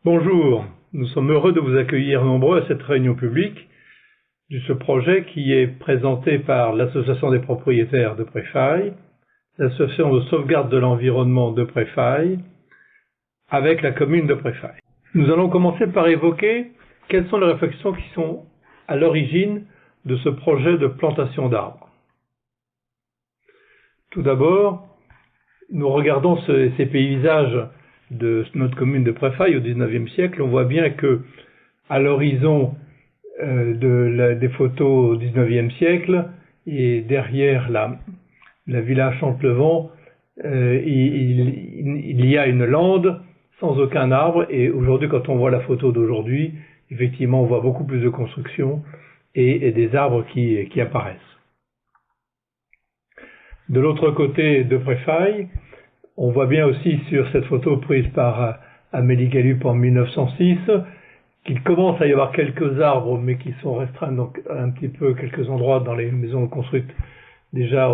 Bonjour, nous sommes heureux de vous accueillir nombreux à cette réunion publique de ce projet qui est présenté par l'Association des propriétaires de Préfailles, l'Association de sauvegarde de l'environnement de Préfailles, avec la commune de Préfailles. Nous allons commencer par évoquer quelles sont les réflexions qui sont à l'origine de ce projet de plantation d'arbres. Tout d'abord, nous regardons ces paysages de notre commune de Préfailles au XIXe siècle. On voit bien que à l'horizon des photos au XIXe siècle et derrière la villa Chantelevent, il y a une lande sans aucun arbre, et aujourd'hui, quand on voit la photo d'aujourd'hui, effectivement on voit beaucoup plus de construction et des arbres qui apparaissent. De l'autre côté de Préfailles, on voit bien aussi sur cette photo prise par Amélie Gallup en 1906 qu'il commence à y avoir quelques arbres, mais qui sont restreints, donc un petit peu quelques endroits dans les maisons construites déjà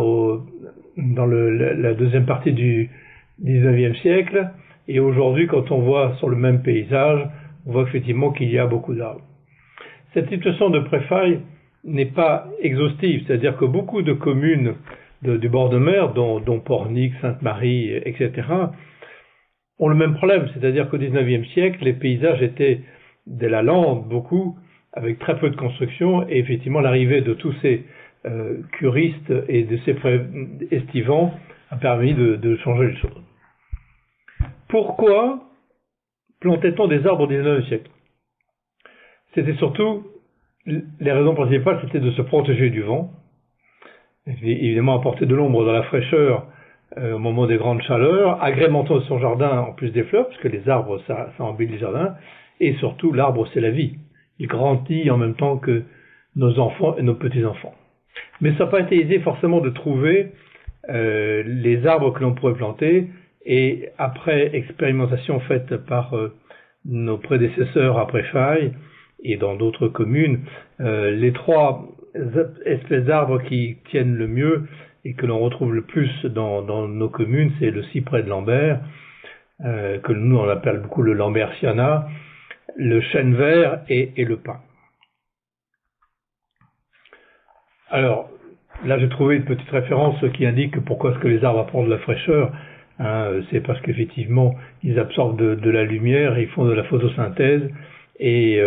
dans la deuxième partie du XIXe siècle. Et aujourd'hui, quand on voit sur le même paysage, on voit effectivement qu'il y a beaucoup d'arbres. Cette situation de Préfailles n'est pas exhaustive, c'est-à-dire que beaucoup de communes du bord de mer, dont Pornic, Sainte-Marie, etc., ont le même problème, c'est-à-dire qu'au XIXe siècle, les paysages étaient de la lande, beaucoup, avec très peu de construction, et effectivement l'arrivée de tous ces curistes et de ces estivants a permis de changer les choses. Pourquoi plantait-on des arbres au XIXe siècle? C'était surtout, les raisons principales, c'était de se protéger du vent, évidemment apporter de l'ombre dans la fraîcheur au moment des grandes chaleurs, agrémentant son jardin en plus des fleurs, parce que les arbres, ça embellit le jardin, et surtout, l'arbre, c'est la vie. Il grandit en même temps que nos enfants et nos petits-enfants. Mais ça n'a pas été aisé forcément de trouver les arbres que l'on pourrait planter, et après expérimentation faite par nos prédécesseurs à Préfailles et dans d'autres communes, les trois espèces d'arbres qui tiennent le mieux et que l'on retrouve le plus dans nos communes, c'est le cyprès de Lambert, que nous on appelle beaucoup le lambertiana, le chêne vert et le pin. Alors, là j'ai trouvé une petite référence qui indique pourquoi est-ce que les arbres apportent de la fraîcheur. C'est parce qu'effectivement ils absorbent de la lumière, ils font de la photosynthèse, et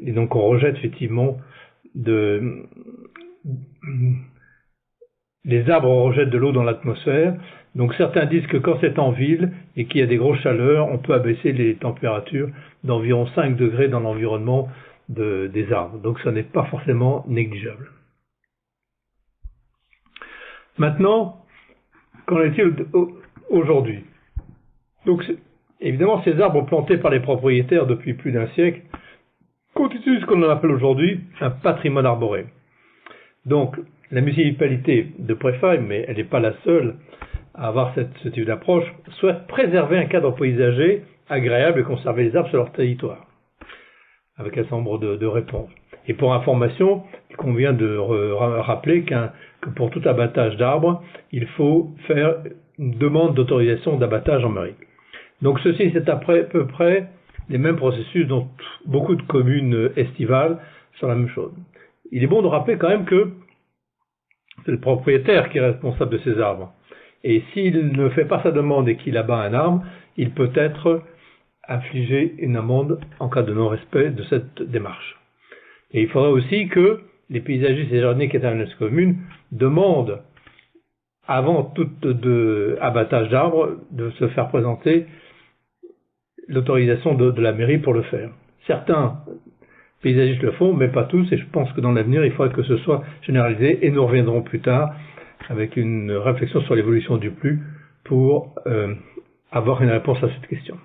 donc on rejette effectivement les arbres rejettent de l'eau dans l'atmosphère. Donc certains disent que quand c'est en ville et qu'il y a des grosses chaleurs, on peut abaisser les températures d'environ 5 degrés dans l'environnement des arbres. Donc ça n'est pas forcément négligeable. Maintenant, qu'en est-il aujourd'hui? Donc évidemment, ces arbres plantés par les propriétaires depuis plus d'un siècle constituent ce qu'on appelle aujourd'hui un patrimoine arboré. Donc, la municipalité de Préfailles, mais elle n'est pas la seule à avoir ce type d'approche, souhaite préserver un cadre paysager agréable et conserver les arbres sur leur territoire, avec un certain nombre de réponses. Et pour information, il convient de rappeler que pour tout abattage d'arbres, il faut faire une demande d'autorisation d'abattage en mairie. Donc ceci, c'est à peu près les mêmes processus dont beaucoup de communes estivales sont la même chose. Il est bon de rappeler quand même que c'est le propriétaire qui est responsable de ces arbres. Et s'il ne fait pas sa demande et qu'il abat un arbre, il peut être infligé une amende en cas de non-respect de cette démarche. Et il faudra aussi que les paysagistes et jardiniers qui interviennent dans cette commune demandent, avant tout abattage d'arbres, de se faire présenter l'autorisation de la mairie pour le faire. Certains paysagistes le font, mais pas tous, et je pense que dans l'avenir, il faudra que ce soit généralisé, et nous reviendrons plus tard avec une réflexion sur l'évolution du PLU pour avoir une réponse à cette question.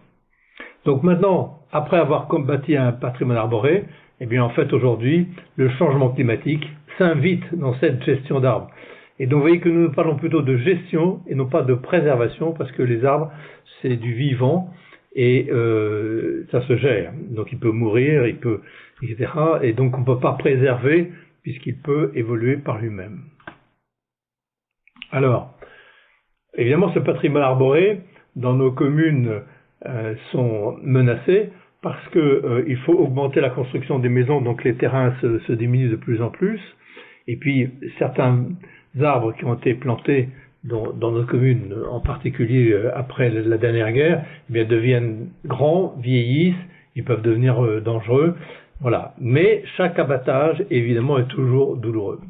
Donc maintenant, après avoir bâti un patrimoine arboré, eh bien en fait aujourd'hui, le changement climatique s'invite dans cette gestion d'arbres. Et donc vous voyez que nous parlons plutôt de gestion et non pas de préservation, parce que les arbres, c'est du vivant, et ça se gère. Donc il peut mourir, etc. Et donc on ne peut pas préserver puisqu'il peut évoluer par lui-même. Alors, évidemment, ce patrimoine arboré, dans nos communes, sont menacés parce que il faut augmenter la construction des maisons, donc les terrains se diminuent de plus en plus. Et puis certains arbres qui ont été plantés dans notre commune, en particulier après la dernière guerre, eh bien, deviennent grands, vieillissent, ils peuvent devenir dangereux. Voilà. Mais chaque abattage, évidemment, est toujours douloureux.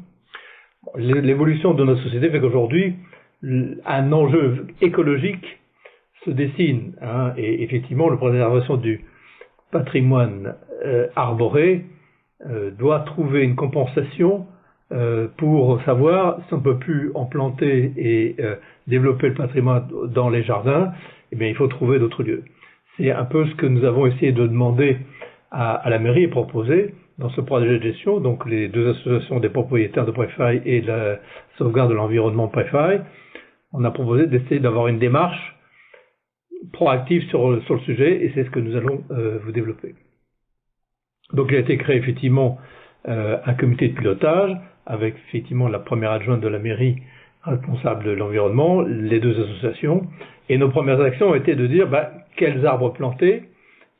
L'évolution de notre société fait qu'aujourd'hui, un enjeu écologique se dessine, hein, et effectivement, la préservation du patrimoine arboré doit trouver une compensation pour savoir si on ne peut plus en planter et développer le patrimoine dans les jardins. Eh bien, il faut trouver d'autres lieux. C'est un peu ce que nous avons essayé de demander à la mairie et proposer dans ce projet de gestion, donc les deux associations des propriétaires de Préfaille et de la sauvegarde de l'environnement Préfaille. On a proposé d'essayer d'avoir une démarche proactive sur le sujet, et c'est ce que nous allons vous développer. Donc il a été créé effectivement un comité de pilotage avec effectivement la première adjointe de la mairie responsable de l'environnement, les deux associations, et nos premières actions ont été de dire quels arbres planter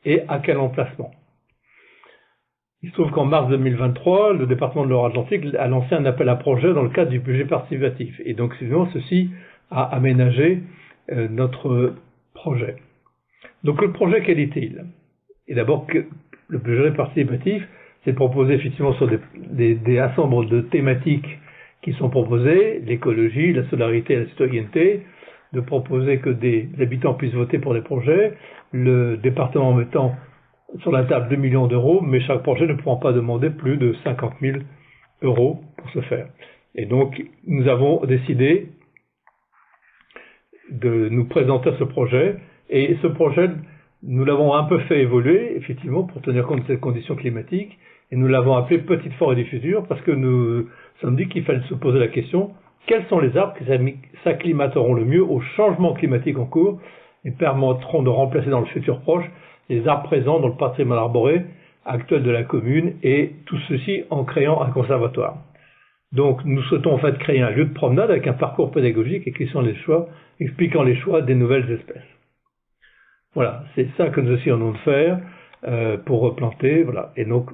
et à quel emplacement. Il se trouve qu'en mars 2023, le département de Loire-Atlantique a lancé un appel à projet dans le cadre du budget participatif, et donc sinon ceci a aménagé notre projet. Donc le projet, quel est-il? Et d'abord, le budget participatif, c'est de proposer effectivement sur des ensembles de thématiques qui sont proposées, l'écologie, la solidarité et la citoyenneté, de proposer que des habitants puissent voter pour des projets, le département mettant sur la table 2 millions d'euros, mais chaque projet ne pourra pas demander plus de 50 000 euros pour ce faire. Et donc, nous avons décidé de nous présenter ce projet, et ce projet, nous l'avons un peu fait évoluer, effectivement, pour tenir compte de ces conditions climatiques, et nous l'avons appelé Petite forêt du futur, parce que nous sommes dit qu'il fallait se poser la question, quels sont les arbres qui s'acclimateront le mieux au changement climatique en cours, et permettront de remplacer dans le futur proche les arbres présents dans le patrimoine arboré actuel de la commune, et tout ceci en créant un conservatoire. Donc nous souhaitons en fait créer un lieu de promenade avec un parcours pédagogique expliquant les choix des nouvelles espèces. Voilà, c'est ça que nous essayons de faire pour replanter. Voilà. Et donc,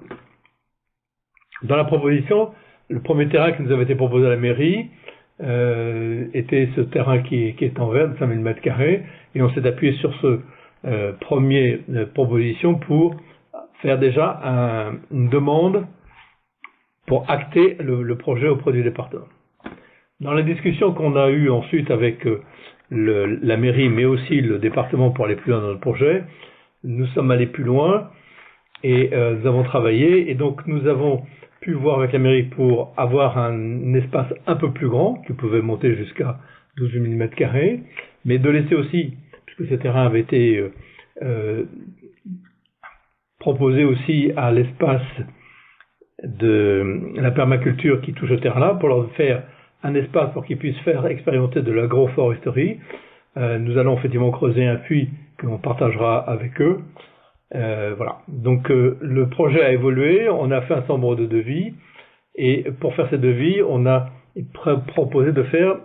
dans la proposition, le premier terrain qui nous avait été proposé à la mairie était ce terrain qui est en vert de 5000 m², et on s'est appuyé sur ce premier proposition pour faire déjà une demande pour acter le projet auprès du département. Dans la discussion qu'on a eue ensuite avec la mairie, mais aussi le département pour aller plus loin dans le projet, nous sommes allés plus loin et nous avons travaillé, et donc nous avons pu voir avec la mairie pour avoir un espace un peu plus grand, qui pouvait monter jusqu'à 12 000 m², mais de laisser aussi, puisque ce terrain avait été proposé aussi à l'espace de la permaculture qui touche au terrain-là, pour leur faire un espace pour qu'ils puissent faire expérimenter de l'agroforesterie. Nous allons effectivement creuser un puits que l'on partagera avec eux. Voilà. Donc le projet a évolué, on a fait un certain nombre de devis, et pour faire ces devis, on a proposé de faire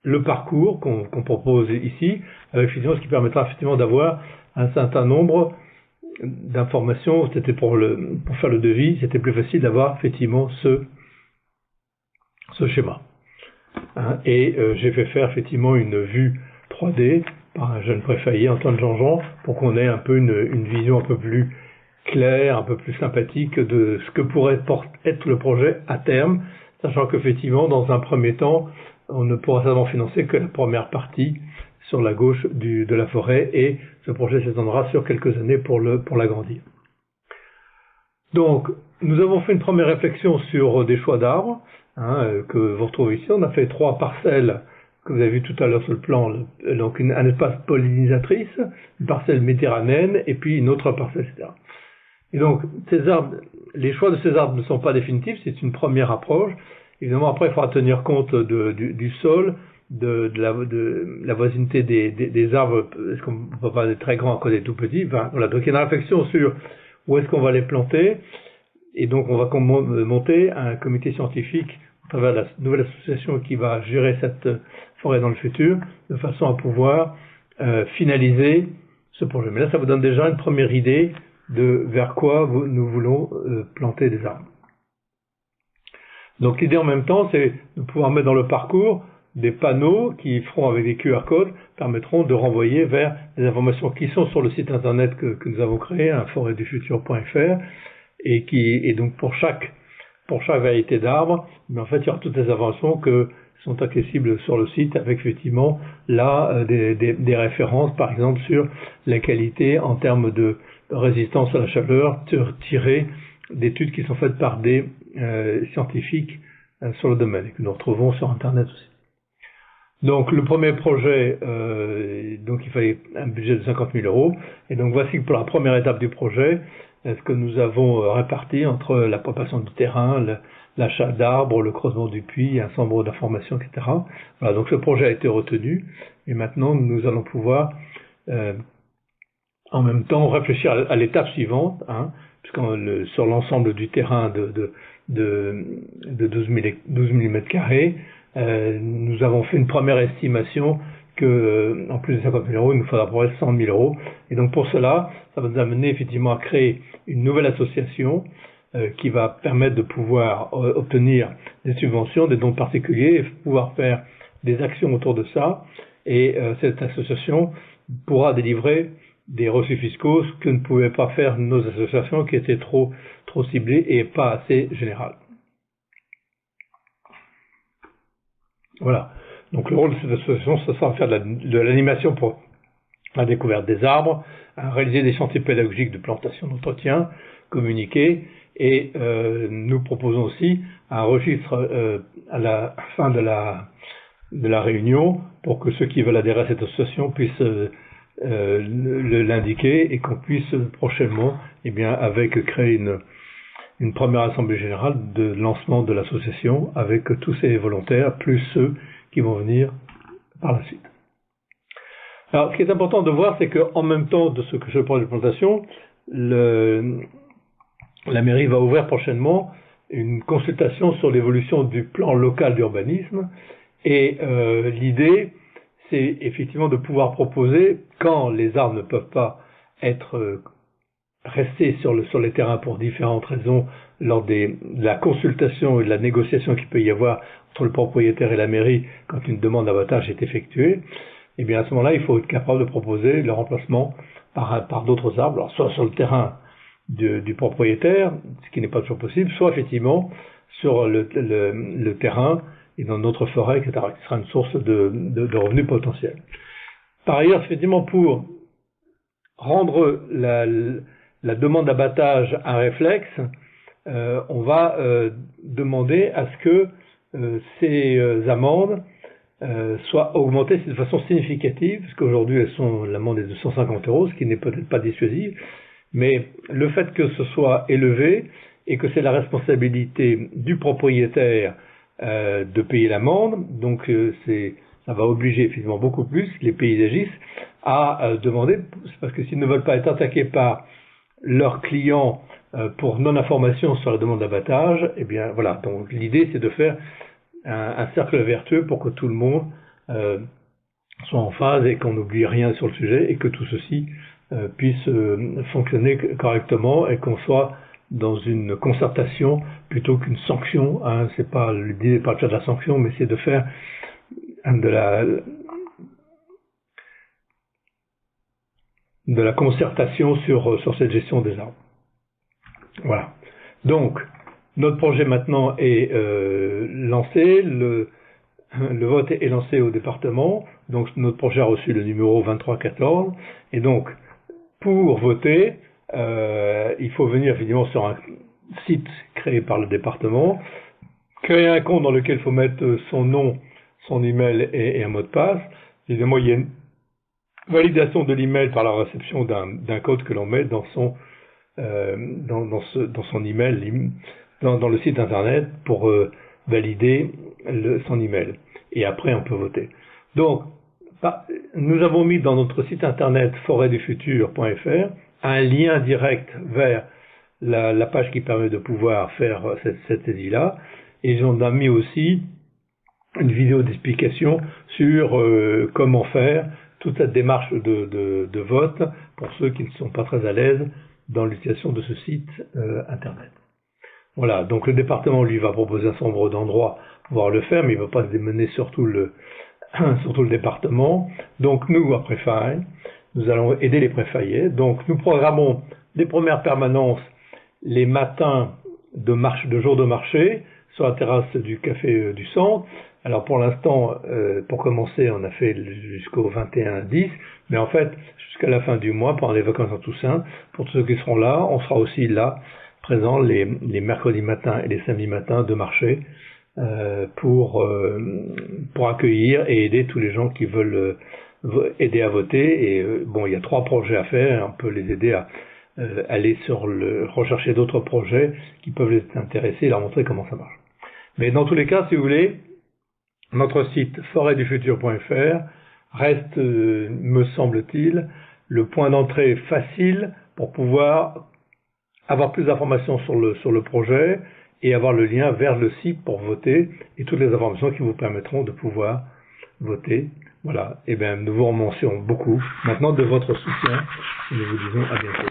le parcours qu'on propose ici, avec effectivement ce qui permettra effectivement d'avoir un certain nombre d'informations. C'était pour faire le devis, c'était plus facile d'avoir effectivement ce schéma. Hein, et j'ai fait faire effectivement une vue 3D par un jeune préfaillier, Antoine Jean-Jean, pour qu'on ait un peu une vision un peu plus claire, un peu plus sympathique de ce que pourrait être le projet à terme, sachant qu'effectivement, dans un premier temps, on ne pourra certainement financer que la première partie sur la gauche de la forêt, et ce projet s'étendra sur quelques années pour l'agrandir. Donc, nous avons fait une première réflexion sur des choix d'arbres, que vous retrouvez ici. On a fait 3 parcelles que vous avez vu tout à l'heure sur le plan, donc un espace pollinisatrice, une parcelle méditerranéenne, et puis une autre parcelle, etc. Et donc, ces arbres, les choix de ces arbres ne sont pas définitifs, c'est une première approche. Évidemment, après, il faudra tenir compte du sol, de la voisinité des arbres, est-ce qu'on ne peut pas être très grand à cause des tout petits. Enfin, voilà. Donc il y a une réflexion sur où est-ce qu'on va les planter, et donc on va monter un comité scientifique à travers la nouvelle association qui va gérer cette forêt dans le futur, de façon à pouvoir finaliser ce projet. Mais là, ça vous donne déjà une première idée de vers quoi nous voulons planter des arbres. Donc l'idée en même temps, c'est de pouvoir mettre dans le parcours des panneaux qui feront avec des QR codes, permettront de renvoyer vers les informations qui sont sur le site internet que nous avons créé, forêtdufutur.fr, et donc pour chaque variété d'arbres, mais en fait il y aura toutes les informations que sont accessibles sur le site, avec effectivement là des références par exemple sur la qualité en termes de résistance à la chaleur tirées d'études qui sont faites par des scientifiques sur le domaine et que nous retrouvons sur internet aussi. Donc le premier projet, donc il fallait un budget de 50 000 €, et donc voici pour la première étape du projet, ce que nous avons réparti entre la préparation du terrain, l'achat d'arbres, le creusement du puits, un centre d'information, etc. Voilà, donc ce projet a été retenu, et maintenant nous allons pouvoir en même temps réfléchir à l'étape suivante, sur l'ensemble du terrain de 12 000 m², nous avons fait une première estimation que, en plus de 50 000 €, il nous faudra à peu près 100 000 €. Et donc pour cela, ça va nous amener effectivement à créer une nouvelle association qui va permettre de pouvoir obtenir des subventions, des dons particuliers, et pouvoir faire des actions autour de ça. Et cette association pourra délivrer des reçus fiscaux, ce que ne pouvaient pas faire nos associations qui étaient trop ciblées et pas assez générales. Voilà. Donc le rôle de cette association, ce sera de faire de l'animation pour la découverte des arbres, réaliser des chantiers pédagogiques de plantation, d'entretien, communiquer, et nous proposons aussi un registre à la fin de la réunion pour que ceux qui veulent adhérer à cette association puissent l'indiquer, et qu'on puisse prochainement, créer une première assemblée générale de lancement de l'association avec tous ces volontaires, plus ceux qui vont venir par la suite. Alors, ce qui est important de voir, c'est qu'en même temps de ce que je parle de plantation, la mairie va ouvrir prochainement une consultation sur l'évolution du plan local d'urbanisme, et l'idée, c'est effectivement de pouvoir proposer, quand les arbres ne peuvent pas être restés sur les terrains pour différentes raisons, lors de la consultation et de la négociation qu'il peut y avoir entre le propriétaire et la mairie quand une demande d'abattage est effectuée, et bien à ce moment-là, il faut être capable de proposer le remplacement par d'autres arbres, alors soit sur le terrain du propriétaire, ce qui n'est pas toujours possible, soit effectivement sur le terrain et dans notre forêt, etc., qui sera une source de revenus potentiels. Par ailleurs, effectivement, pour rendre la demande d'abattage un réflexe, on va demander à ce que ces amendes soient augmentées de façon significative, parce qu'aujourd'hui l'amende est de 150 €, ce qui n'est peut-être pas dissuasif, mais le fait que ce soit élevé et que c'est la responsabilité du propriétaire de payer l'amende, donc ça va obliger effectivement beaucoup plus les paysagistes à demander, parce que s'ils ne veulent pas être attaqués par leurs clients pour non-information sur la demande d'abattage, et bien voilà, donc l'idée c'est de faire un cercle vertueux pour que tout le monde soit en phase et qu'on n'oublie rien sur le sujet, et que tout ceci puisse fonctionner correctement, et qu'on soit dans une concertation plutôt qu'une sanction. C'est pas l'idée n'est pas de faire de la sanction, mais c'est de faire de la concertation sur cette gestion des arbres. Voilà. Donc, notre projet maintenant est lancé, le vote est lancé au département, donc notre projet a reçu le numéro 2314, et donc, pour voter, il faut venir évidemment sur un site créé par le département, créer un compte dans lequel il faut mettre son nom, son email et un mot de passe. Évidemment, il y a une validation de l'email par la réception d'un code que l'on met dans son email, dans le site internet, pour valider son email. Et après, on peut voter. Donc, nous avons mis dans notre site internet forêtdufutur.fr un lien direct vers la page qui permet de pouvoir faire cette saisie-là, et on a mis aussi une vidéo d'explication sur comment faire toute cette démarche de vote pour ceux qui ne sont pas très à l'aise dans l'utilisation de ce site internet. Voilà, donc le département lui va proposer un certain nombre d'endroits pour pouvoir le faire, mais il ne va pas se démener sur tout le département. Donc nous, à Préfaille, nous allons aider les préfaillés. Donc nous programmons les premières permanences les matins de jour de marché sur la terrasse du café du centre. Alors pour l'instant, pour commencer, on a fait jusqu'au 21-10, mais en fait, jusqu'à la fin du mois, pendant les vacances en Toussaint, pour tous ceux qui seront là, on sera aussi là, présents les mercredis matins et les samedis matins de marché, pour accueillir et aider tous les gens qui veulent aider à voter. Et bon, il y a 3 projets à faire, on peut les aider à aller rechercher d'autres projets qui peuvent les intéresser et leur montrer comment ça marche. Mais dans tous les cas, si vous voulez, notre site forêtdufutur.fr reste, me semble-t-il, le point d'entrée facile pour pouvoir avoir plus d'informations sur le projet et avoir le lien vers le site pour voter et toutes les informations qui vous permettront de pouvoir voter. Voilà, et bien nous vous remercions beaucoup maintenant de votre soutien et nous vous disons à bientôt.